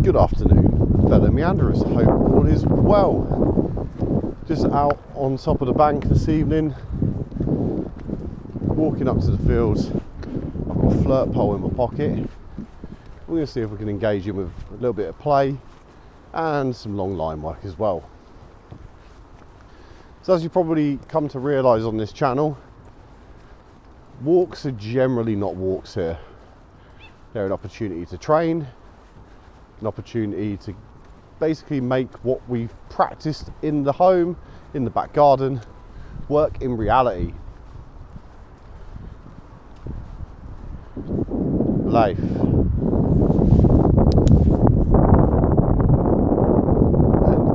Good afternoon, fellow meanderers. Hope all is well. Just out on top of the bank this evening, walking up to the fields. I've got a flirt pole in my pocket. We're going to see if we can engage him with a little bit of play and some long line work as well. So as you probably come to realise on this channel, walks are generally not walks here. They're an opportunity to train, an opportunity to basically make what we've practiced in the home, in the back garden, work in reality. Life. And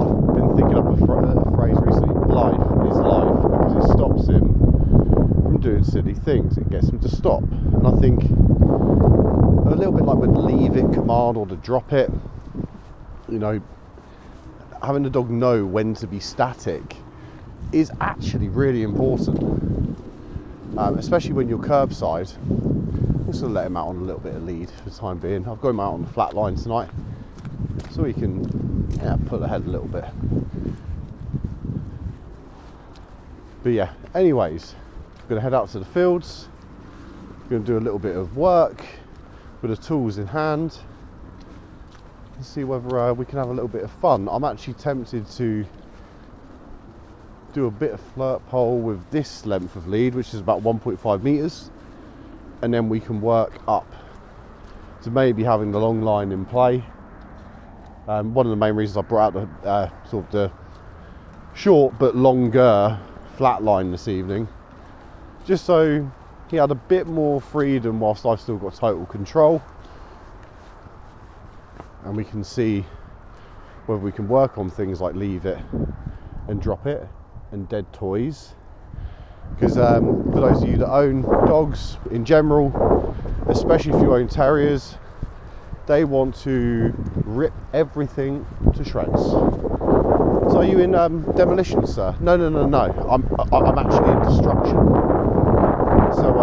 I've been thinking up a phrase recently, life is life, because it stops him from doing silly things. It gets him to stop. And I think a little bit like with the leave it command or the drop it, you know, having the dog know when to be static is actually really important, especially when you're curbside. I'm just going to let him out on a little bit of lead for the time being. I've got him out on the flat line tonight so he can pull ahead a little bit. But yeah, anyways, I'm going to head out to the fields. I'm going to do a little bit of work with the tools in hand and see whether we can have a little bit of fun. I'm actually tempted to do a bit of flirt pole with this length of lead, which is about 1.5 meters, and then we can work up to maybe having the long line in play. One of the main reasons I brought out the sort of the short but longer flat line this evening, just so he had a bit more freedom whilst I've still got total control, and we can see whether we can work on things like leave it and drop it and dead toys. Because for those of you that own dogs in general, especially if you own terriers, they want to rip everything to shreds. So are you in demolition, sir? No. I'm actually in destruction. So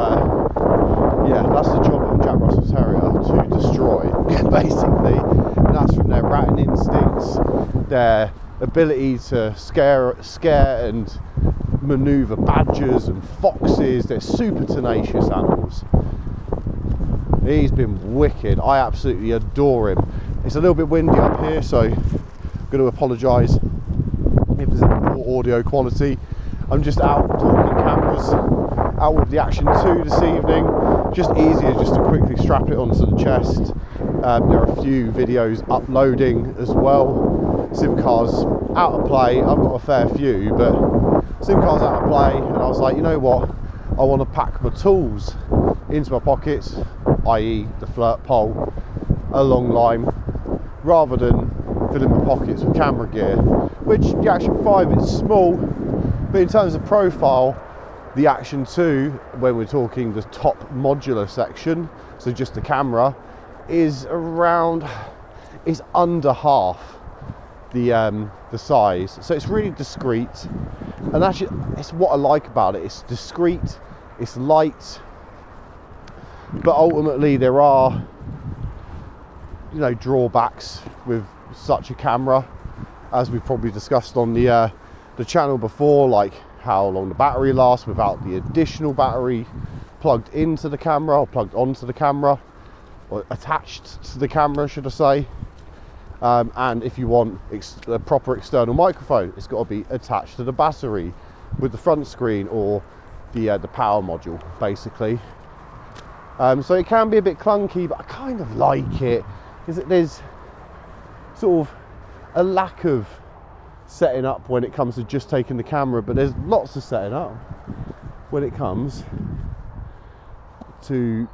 yeah, that's the job of a Jack Russell Terrier, to destroy, basically. And that's from their ratting instincts, their ability to scare and manoeuvre badgers and foxes. They're super tenacious animals. He's been wicked. I absolutely adore him. It's a little bit windy up here, so I'm going to apologise if there's any poor audio quality. I'm just out talking cameras, out with the Action 2 this evening. Just easier just to quickly strap it onto the chest. There are a few videos uploading as well. SIM cards out of play. I've got a fair few, but SIM cards out of play, and I was like, you know what? I want to pack my tools into my pockets, i.e. the flirt pole, a long line, rather than filling my pockets with camera gear, which the Action 5 is small, but in terms of profile, the Action 2, when we're talking the top modular section, so just the camera, is under half the size. So it's really discreet, and actually it's what I like about it. It's discreet, it's light, but ultimately there are, you know, drawbacks with such a camera, as we've probably discussed on the channel before, like how long the battery lasts without the additional battery plugged into the camera, or plugged onto the camera, or attached to the camera, should I say. And if you want a proper external microphone, it's got to be attached to the battery with the front screen or the power module, basically. So it can be a bit clunky, but I kind of like it, because there's sort of a lack of setting up when it comes to just taking the camera, but there's lots of setting up when it comes to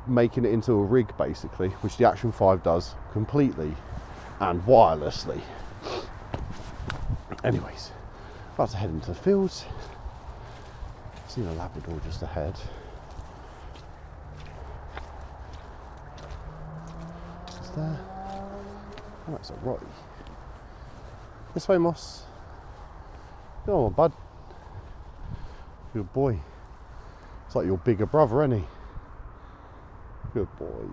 making it into a rig, basically, which the Action 5 does completely and wirelessly. Anyways, about to head into the fields. Seen a Labrador just ahead. Is there? Oh, that's a Rotti. This way, Moss. Go on, bud. Good boy. It's like your bigger brother, isn't he? Good boy.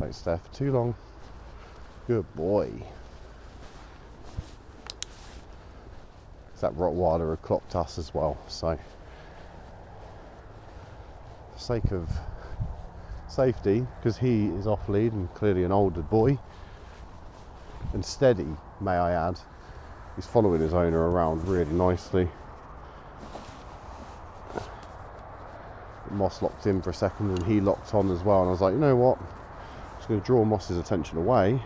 Don't stare for too long. Good boy. That Rottweiler had clocked us as well, so for the sake of safety, because he is off lead and clearly an older boy and steady, may I add, he's following his owner around really nicely. Moss locked in for a second and he locked on as well, and I was like, you know what, I'm just going to draw Moss's attention away.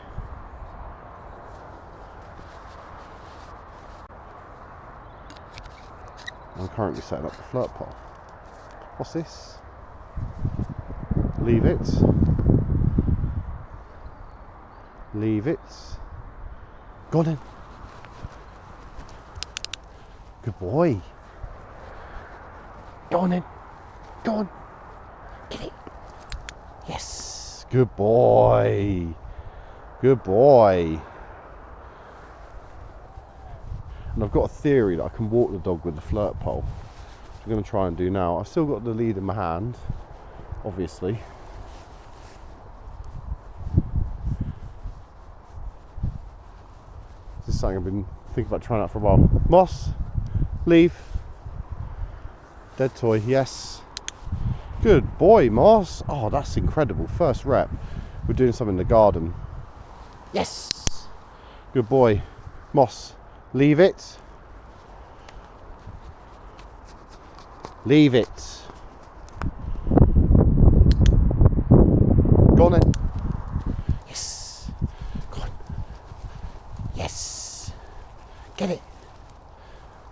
I'm currently setting up the flirt pole. What's this? Leave it. Leave it. Go on in. Good boy. Go on in. Go on. Get it. Yes. Good boy. Good boy. And I've got a theory that I can walk the dog with the flirt pole, which I'm going to try and do now. I've still got the lead in my hand, obviously. This is something I've been thinking about trying out for a while. Moss, leave. Dead toy, yes. Good boy, Moss. Oh, that's incredible. First rep. We're doing something in the garden. Yes. Good boy. Moss. Leave it. Leave it. Go on then. Yes. Go on. Yes. Get it.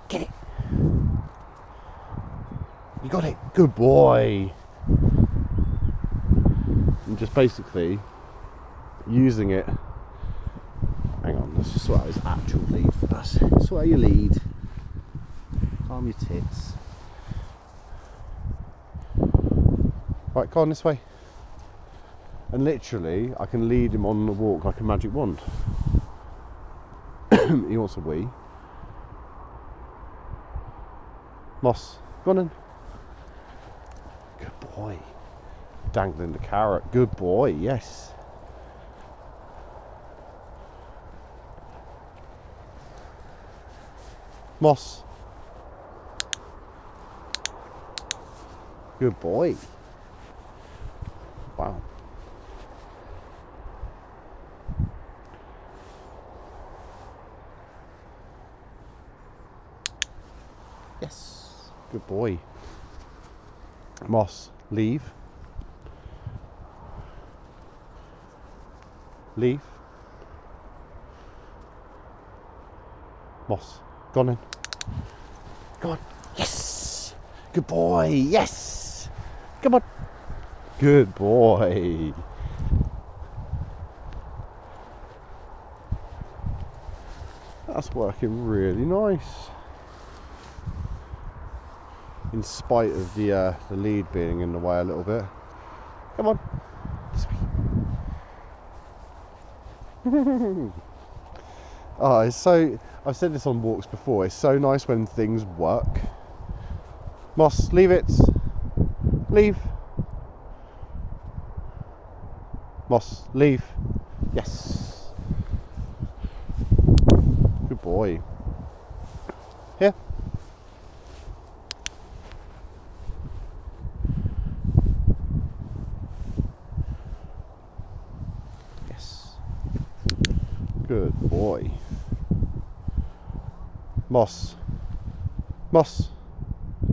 Get it. You got it. Good boy. I'm just basically using it. Hang on, let's just sort out his actual lead first. Sort out your lead. Calm your tits. Right, go on this way. And literally, I can lead him on the walk like a magic wand. He wants a wee. Moss, go on in. Good boy. Dangling the carrot. Good boy, yes. Moss. Good boy. Wow. Yes. Good boy. Moss, leave. Leave. Moss, gone in. Go on. Yes. Good boy. Yes. Come on. Good boy. That's working really nice. In spite of the lead being in the way a little bit. Come on. Oh, it's so, I've said this on walks before, it's so nice when things work. Moss, leave it. Leave. Moss, leave. Yes. Good boy. Here. Yes. Good boy. Moss. Moss.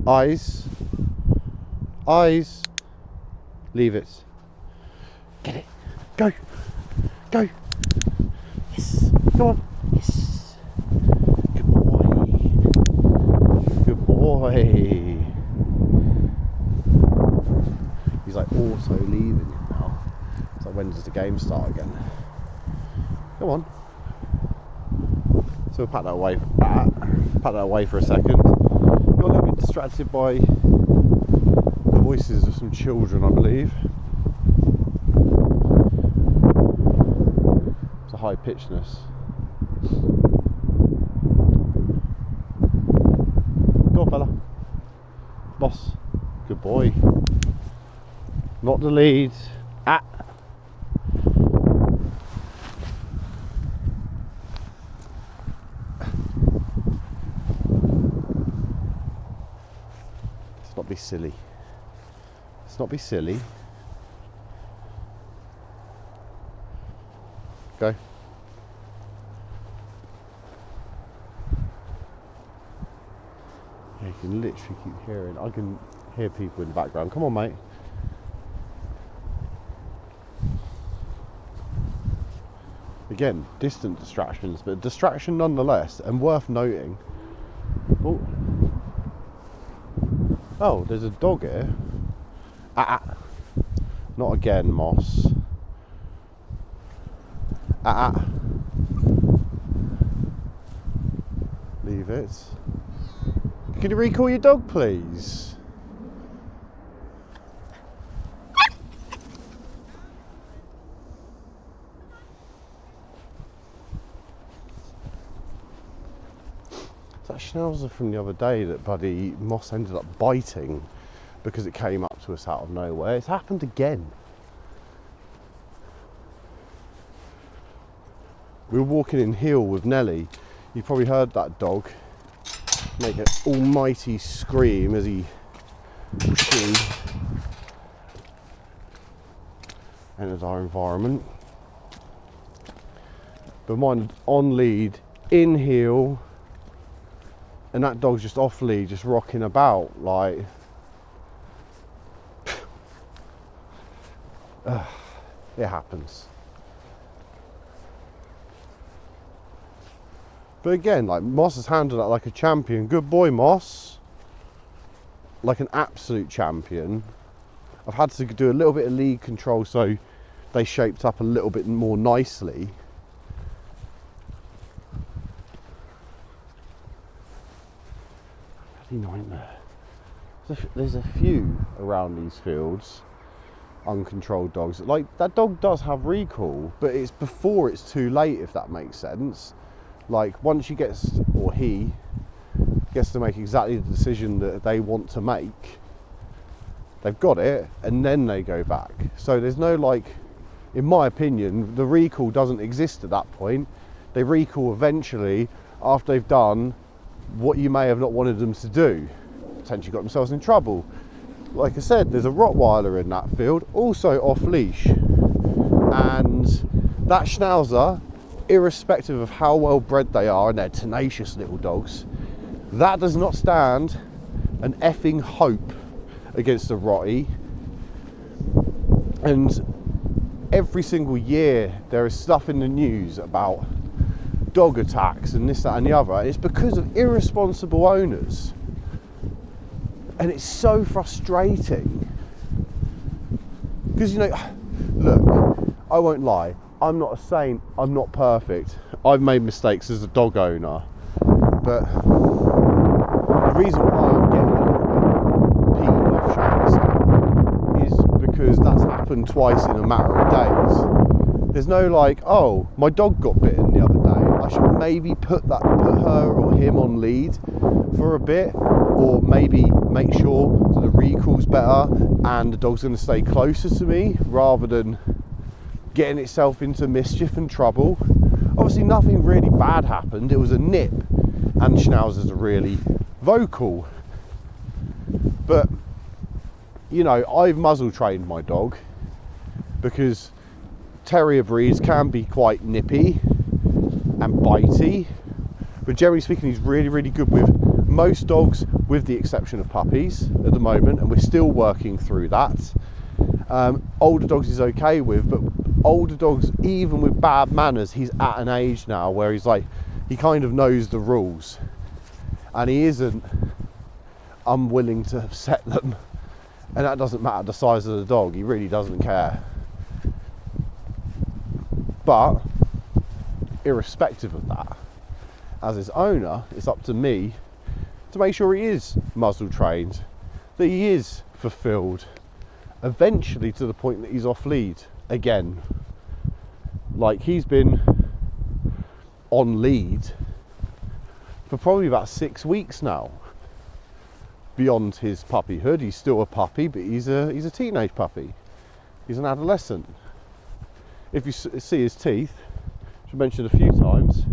Eyes. Eyes. Leave it. Get it. Go. Go. Yes. Go on. Yes. Good boy. Good boy. He's like auto leaving it now. It's like, when does the game start again? Go on. So we'll pack that away for that. Pack that away for a second. Got a little bit distracted by the voices of some children, I believe. It's a high pitchedness. Go on, fella. Boss. Good boy. Not the lead. Ah. silly. Let's not be silly. Go. Yeah, you can literally keep hearing. I can hear people in the background. Come on, mate. Again, distant distractions, but distraction nonetheless, and worth noting. Oh, there's a dog here. Not again, Moss. Leave it. Can you recall your dog, please? That schnauzer from the other day that buddy Moss ended up biting because it came up to us out of nowhere. It's happened again. We were walking in Hill with Nelly. You probably heard that dog make an almighty scream as he entered our environment. But mine on lead, in heel, and that dog's just off lead, just rocking about like it happens. But again, like, Moss has handled that like a champion. Good boy, Moss. Like an absolute champion. I've had to do a little bit of lead control so they shaped up a little bit more nicely. Bloody nightmare. There's a few around these fields, uncontrolled dogs. Like, that dog does have recall, but it's before it's too late, if that makes sense. Like, once he gets to make exactly the decision that they want to make, they've got it, and then they go back. So there's no, like, in my opinion, the recall doesn't exist at that point. They recall eventually after they've done what you may have not wanted them to do, potentially got themselves in trouble. Like I said, there's a Rottweiler in that field, also off leash, and that schnauzer, irrespective of how well bred they are, and they're tenacious little dogs, that does not stand an effing hope against a Rottie. And every single year there is stuff in the news about dog attacks and this, that and the other, and it's because of irresponsible owners. And it's so frustrating because, you know, look, I won't lie, I'm not a saint, I'm not perfect, I've made mistakes as a dog owner, but the reason why I'm getting a little bit peeved off, shall we say, is because that's happened twice in a matter of days. There's no like, oh, my dog got bitten the other day, I should maybe put her or him on lead for a bit, or maybe make sure that the recall's better and the dog's going to stay closer to me rather than getting itself into mischief and trouble. Obviously nothing really bad happened, it was a nip, and schnauzers are really vocal. But, you know, I've muzzle trained my dog because terrier breeds can be quite nippy and bitey, but generally speaking he's really, really good with most dogs, with the exception of puppies at the moment, and we're still working through that. Older dogs he's okay with, but older dogs, even with bad manners, he's at an age now where he's like, he kind of knows the rules, and he isn't unwilling to upset them, and that doesn't matter the size of the dog, he really doesn't care. But irrespective of that, as his owner, it's up to me to make sure he is muzzle trained, that he is fulfilled, eventually to the point that he's off lead again. Like, he's been on lead for probably about 6 weeks now. Beyond his puppyhood, he's still a puppy, but he's a teenage puppy. He's an adolescent. If you see his teeth, which I mentioned a few times,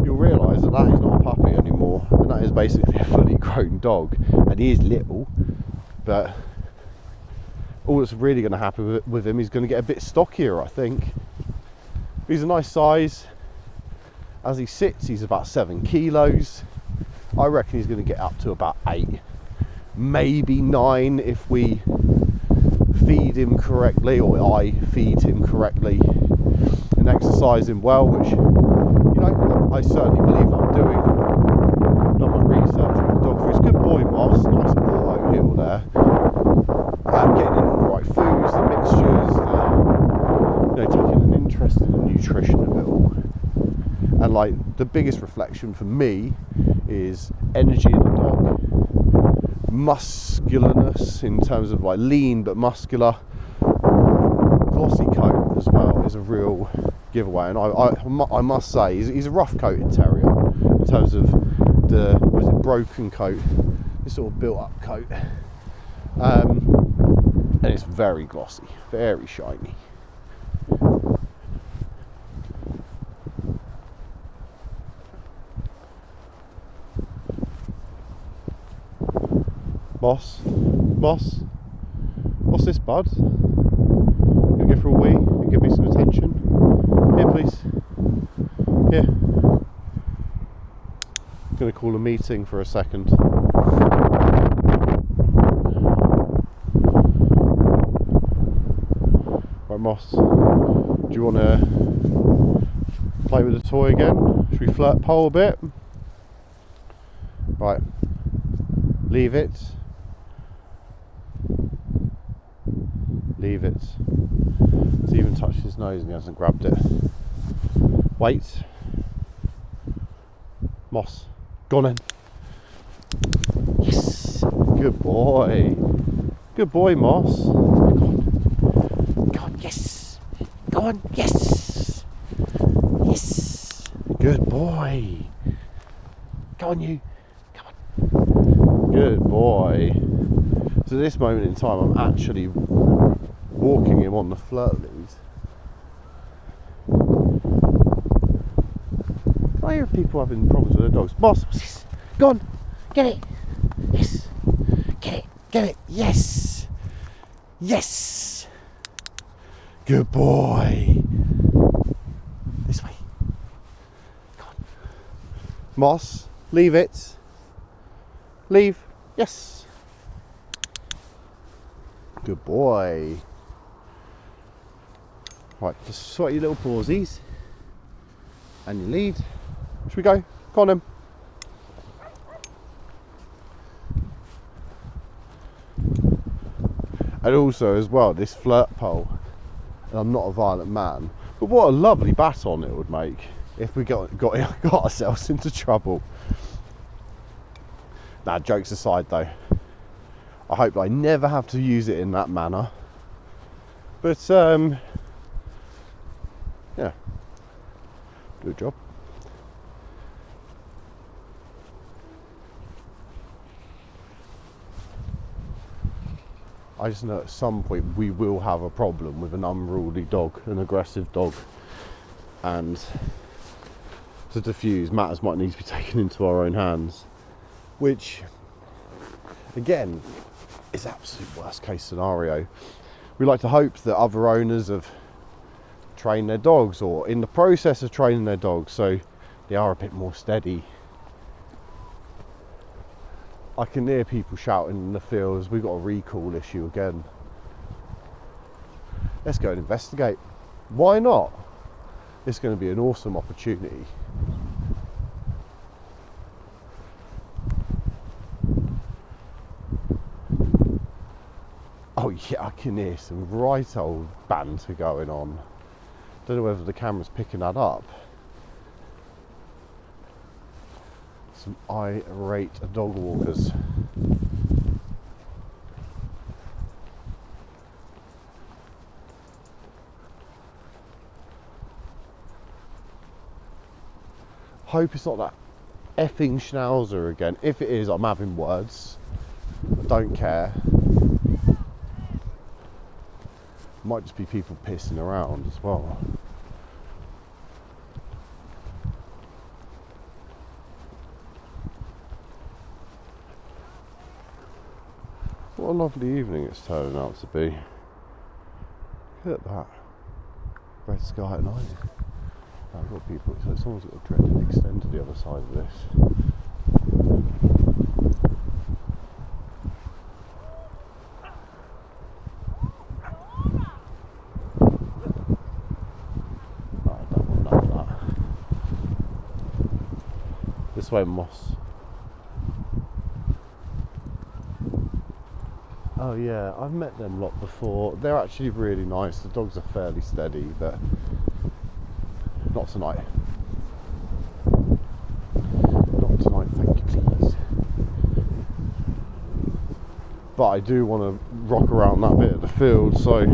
you'll realise that that is not a puppy anymore, and that is basically a fully grown dog. And he is little, but all that's really going to happen with him, he's going to get a bit stockier, I think. He's a nice size. As he sits, he's about 7 kilos. I reckon he's going to get up to about 8, maybe 9 if we feed him correctly, or I feed him correctly and exercise him well, which, you know, I certainly believe I'm doing. Done my research with the dog food. Good boy, Moss. Nice auto heel there. Getting in the right foods, the mixtures, taking an interest in the nutrition of it all. And like, the biggest reflection for me is energy in the dog, muscularness in terms of like lean but muscular, glossy coat as well is a real giveaway. And I must say he's a rough coated terrier in terms of the broken coat, this sort of built up coat, and it's very glossy, very shiny. Moss, what's this, bud? You go for a wee and give me some attention? Here, please. Here. I'm going to call a meeting for a second. Right, Moss, do you want to play with the toy again? Should we flirt pole a bit? Right, leave it. Leave it. It's even touched his nose and he hasn't grabbed it. Wait. Moss, go on then. Yes. Good boy. Good boy, Moss. Go on. Yes. Go on. Yes. Yes. Good boy. Go on, you. Come on. Good boy. So at this moment in time, I'm actually walking him on the flirt lead. I hear people having problems with their dogs. Moss, go on, get it. Yes, get it. Yes, yes. Good boy. This way. Go on. Moss, leave it. Leave. Yes. Good boy. Right, just sweat your little pawsies and your lead. Should we go? Go on then. And also as well, this flirt pole, and I'm not a violent man, but what a lovely baton it would make if we got ourselves into trouble. Nah, jokes aside though, I hope I never have to use it in that manner. But yeah, do a job. I just know at some point we will have a problem with an unruly dog, an aggressive dog, and to diffuse, matters might need to be taken into our own hands, which again is absolute worst case scenario. We like to hope that other owners have trained their dogs or in the process of training their dogs, so they are a bit more steady. I can hear people shouting in the fields, we've got a recall issue again. Let's go and investigate. Why not? It's going to be an awesome opportunity. Oh yeah, I can hear some right old banter going on. Don't know whether the camera's picking that up. Some irate dog walkers. Hope it's not that effing schnauzer again. If it is, I'm having words. I don't care. Might just be people pissing around as well. What a lovely evening it's turning out to be. Look at that. Red sky at night. I've got people, so someone's got a dreaded extend to the other side of this. Oh, I don't want none of that. This way, Moss. Oh yeah, I've met them lot before. They're actually really nice. The dogs are fairly steady, but not tonight. Not tonight, thank you, please. But I do want to rock around that bit of the field, so I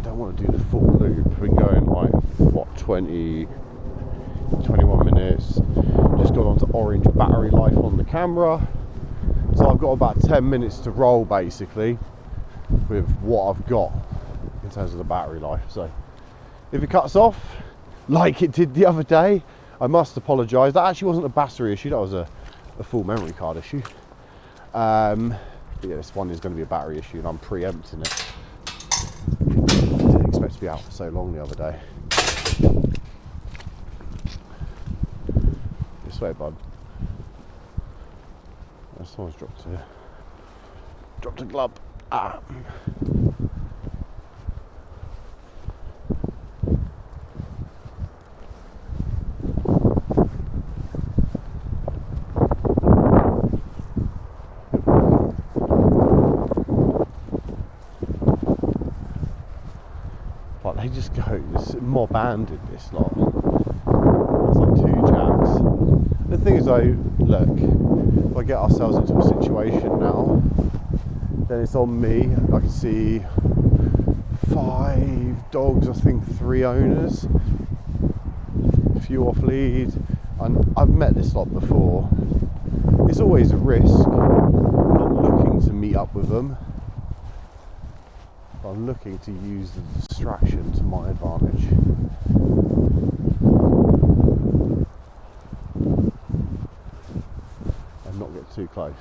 don't want to do the full loop. I've been going like, what, 21 minutes. Just got onto orange battery life on the camera. So I've got about 10 minutes to roll basically with what I've got in terms of the battery life. So if it cuts off like it did the other day, I must apologise. That actually wasn't a battery issue, that was a full memory card issue. But yeah, this one is going to be a battery issue and I'm preempting it. I didn't expect to be out for so long the other day. This way, bud. Someone's dropped a glove. Ah. But they just go, this more banded, this lot. It's like 2 jacks. The thing is though, look, if I get ourselves into a situation now, then it's on me. I can see 5 dogs, I think 3 owners, a few off lead, and I've met this lot before. It's always a risk. I'm not looking to meet up with them. I'm looking to use the distraction to my advantage. And not get too close.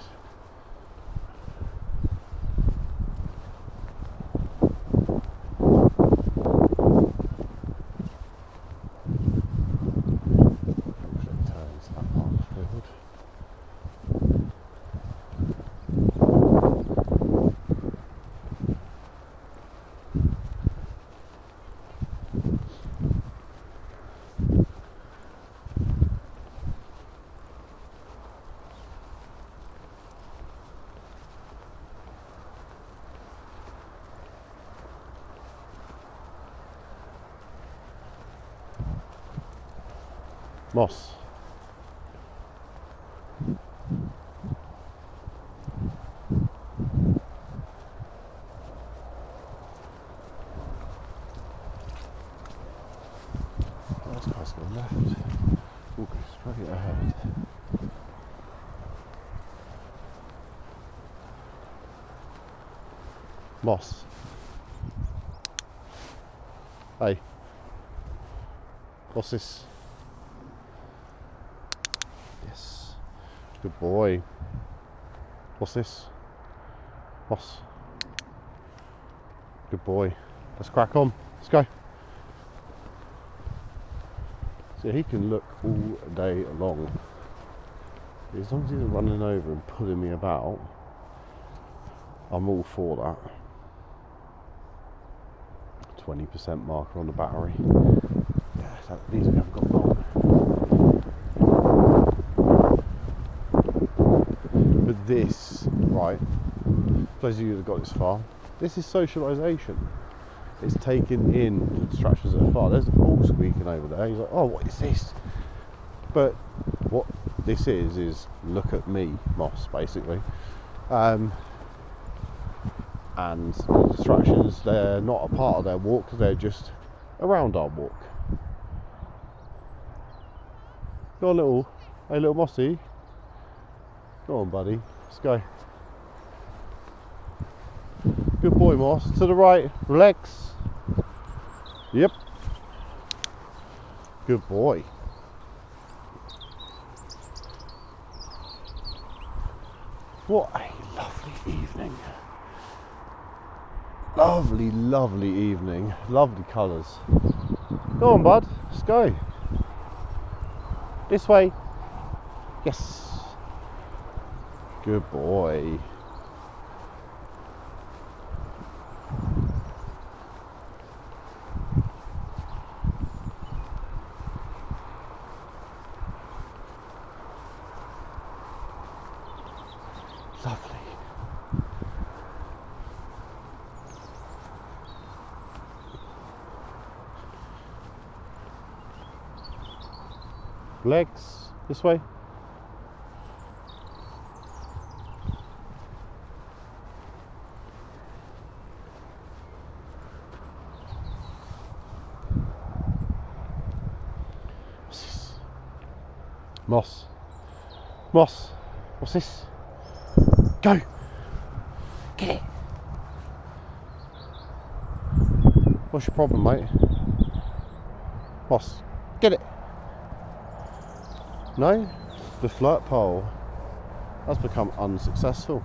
Moss. Oh, this guy's going left. We'll go straight ahead. Moss. Hey. What's this? Yes. Good boy. What's this? Moss. Good boy. Let's crack on. Let's go. So he can look all day long. As long as he's running over and pulling me about, I'm all for that. 20% marker on the battery. Yeah, that means we haven't got long. But this, right, for those of you that got this far, this is socialisation. It's taking in the distractions that are far. There's a ball squeaking over there. He's like, oh, what is this? But what this is look at me, Moss, basically. And the distractions, they're not a part of their walk, they're just around our walk. Go on, little Mossy. Go on, buddy. Let's go. Good boy, Moss. To the right. Relax. Yep. Good boy. What? evening. Lovely, lovely evening. Lovely colours. Go on, bud. Let's go. This way. Yes. Good boy. Lovely. Legs, this way. What's this? Moss. Moss. What's this? Go. Get it. What's your problem, mate? Moss. Get it. No, the flirt pole has become unsuccessful.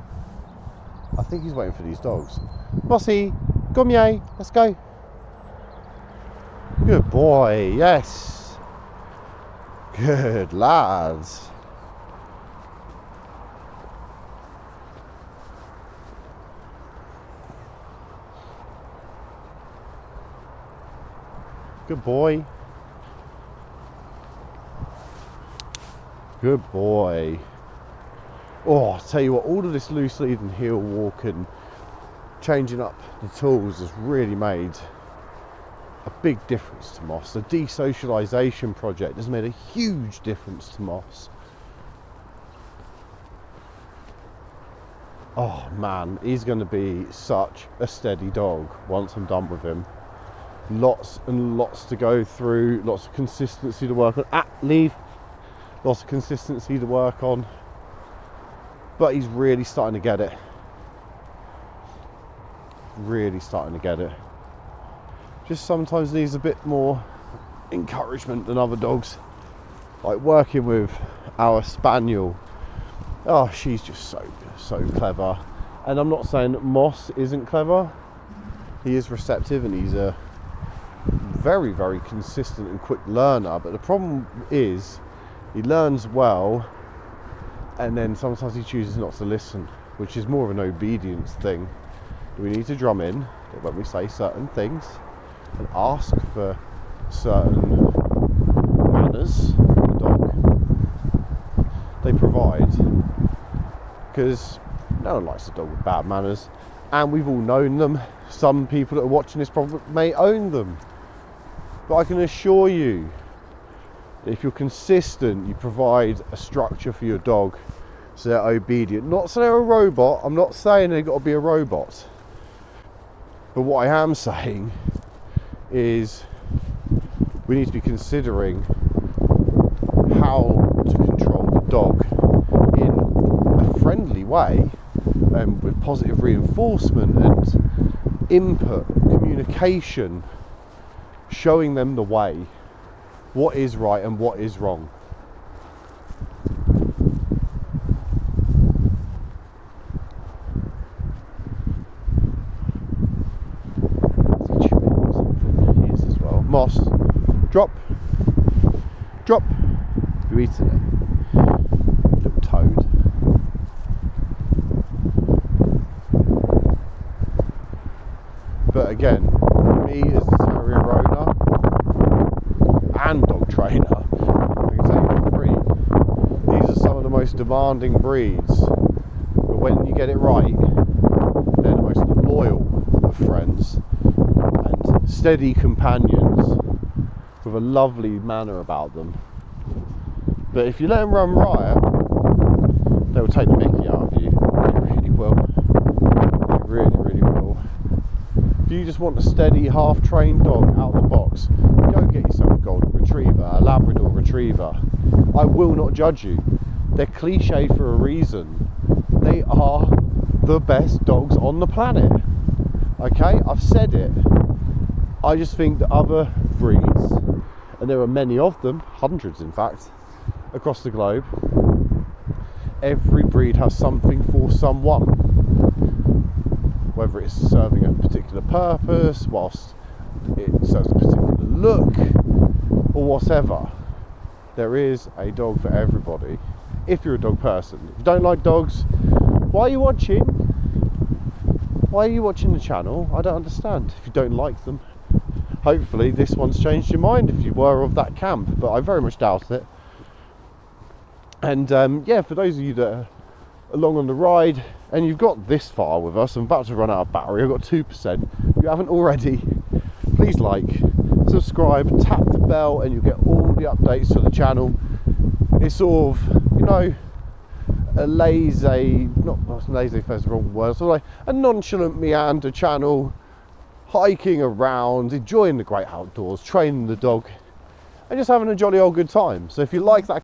I think he's waiting for these dogs. Mossy, come here, let's go. Good boy, yes. Good lads. Good boy. Good boy. Oh, I'll tell you what, all of this loose lead and heel walk and changing up the tools has really made a big difference to Moss. The desocialisation project has made a huge difference to Moss. Oh man, he's going to be such a steady dog once I'm done with him. Lots and lots to go through, lots of consistency to work on. Leave. Lots of consistency to work on, but he's really starting to get it. Really starting to get it. Just sometimes needs a bit more encouragement than other dogs. Like working with our spaniel. Oh, she's just so clever. And I'm not saying that Moss isn't clever. He is receptive and he's a very, very consistent and quick learner. But the problem is, he learns well, and then sometimes he chooses not to listen, which is more of an obedience thing. We need to drum in that when we say certain things and ask for certain manners from the dog, they provide. Because no one likes a dog with bad manners, and we've all known them. Some people that are watching this probably may own them. But I can assure you, if you're consistent, you provide a structure for your dog so they're obedient. Not so they're a robot. I'm not saying they've got to be a robot. But what I am saying is we need to be considering how to control the dog in a friendly way and with positive reinforcement and input, communication, showing them the way. What is right and what is wrong. He is as well. Moss, drop, drop. You eating it, little toad. But again, for me as a terrier owner and dog trainer, I can tell you for free, these are some of the most demanding breeds, but when you get it right, they're the most loyal of friends and steady companions with a lovely manner about them. But if you let them run riot, they will take the mickey out of you. They really will. They really, really will. If you just want a steady, half-trained dog out of the box, go get yourself a golden retriever, a Labrador retriever. I will not judge you. They're cliche for a reason. They are the best dogs on the planet. Okay, I've said it. I just think that other breeds, and there are many of them, hundreds in fact, across the globe, every breed has something for someone. whether it's serving a particular purpose, whilst it serves a particular look, or whatever. There is a dog for everybody, if you're a dog person. If you don't like dogs, why are you watching? Why are you watching the channel? I don't understand. If you don't like them, hopefully this one's changed your mind if you were of that camp, but I very much doubt it. And yeah, for those of you that are along on the ride and you've got this far with us, I'm about to run out of battery, I've got 2%. If you haven't already, please like, subscribe, tap the bell, and you'll get all the updates to the channel. It's sort of, you know, a lazy, not lazy, if that's the wrong word, sort of like a nonchalant meander channel, hiking around, enjoying the great outdoors, training the dog, and just having a jolly old good time. So if you like that